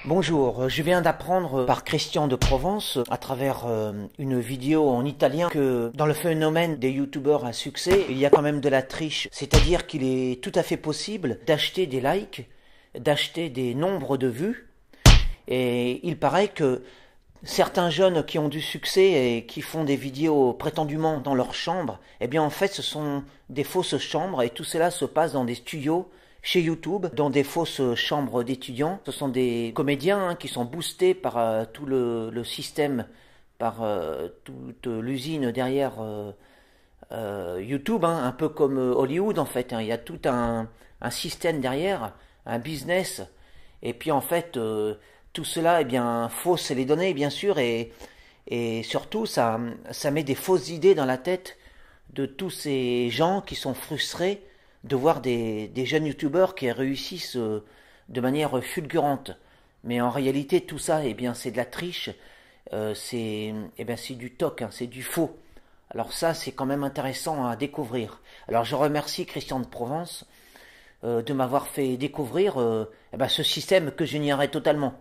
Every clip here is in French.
Bonjour, je viens d'apprendre par Christian de Provence, à travers une vidéo en italien, que dans le phénomène des youtubeurs à succès, il y a quand même de la triche. C'est-à-dire qu'il est tout à fait possible d'acheter des likes, d'acheter des nombres de vues. Et il paraît que certains jeunes qui ont du succès et qui font des vidéos prétendument dans leur chambre, eh bien en fait ce sont des fausses chambres et tout cela se passe dans des studios chez YouTube, dans des fausses chambres d'étudiants. Ce sont des comédiens qui sont boostés par tout le système, par toute l'usine derrière YouTube, un peu comme Hollywood en fait. Il y a tout un système derrière, un business. Et puis en fait, tout cela, eh bien, fausse les données, bien sûr, et surtout, ça met des fausses idées dans la tête de tous ces gens qui sont frustrés de voir des jeunes youtubeurs qui réussissent de manière fulgurante. Mais en réalité, tout ça, eh bien, c'est de la triche, c'est du toc, c'est du faux. Alors ça, c'est quand même intéressant à découvrir. Alors je remercie Christian de Provence de m'avoir fait découvrir ce système que j'ignorais totalement.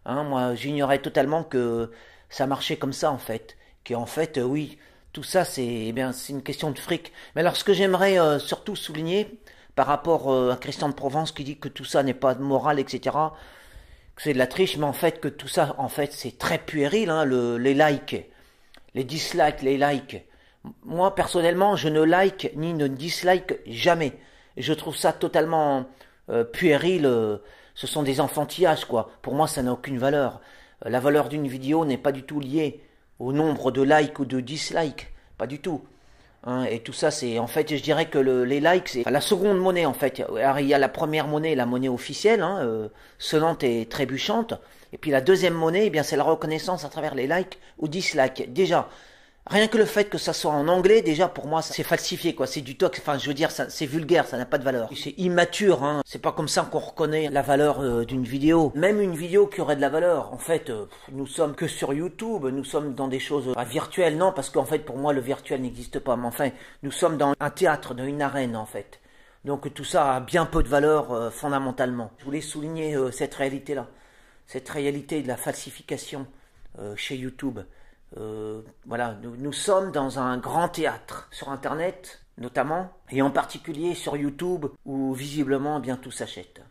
Moi, j'ignorais totalement que ça marchait comme ça, en fait. Qu'en fait, oui, tout ça, c'est une question de fric. Mais alors, ce que j'aimerais surtout souligner, par rapport à Christian de Provence qui dit que tout ça n'est pas moral, etc., que c'est de la triche, mais en fait, que tout ça, en fait, c'est très puéril, les likes, les dislikes, les likes. Moi, personnellement, je ne like ni ne dislike jamais. Je trouve ça totalement puéril. Ce sont des enfantillages, quoi. Pour moi, ça n'a aucune valeur. La valeur d'une vidéo n'est pas du tout liée au nombre de likes ou de dislikes. Pas du tout. Et tout ça, c'est... En fait, je dirais que les likes, c'est la seconde monnaie, en fait. Alors, il y a la première monnaie, la monnaie officielle, sonnante et trébuchante. Et puis la deuxième monnaie, eh bien, c'est la reconnaissance à travers les likes ou dislikes. Déjà, rien que le fait que ça soit en anglais, déjà pour moi, c'est falsifié, quoi. C'est du toc. Enfin, je veux dire, c'est vulgaire, ça n'a pas de valeur. C'est immature, C'est pas comme ça qu'on reconnaît la valeur d'une vidéo. Même une vidéo qui aurait de la valeur. En fait, nous sommes que sur YouTube. Nous sommes dans des choses virtuelles, non, parce qu'en fait, pour moi, le virtuel n'existe pas. Mais enfin, nous sommes dans un théâtre, dans une arène, en fait. Donc tout ça a bien peu de valeur fondamentalement. Je voulais souligner cette réalité-là, cette réalité de la falsification chez YouTube. Voilà, nous sommes dans un grand théâtre, sur Internet notamment, et en particulier sur YouTube, où visiblement bien tout s'achète.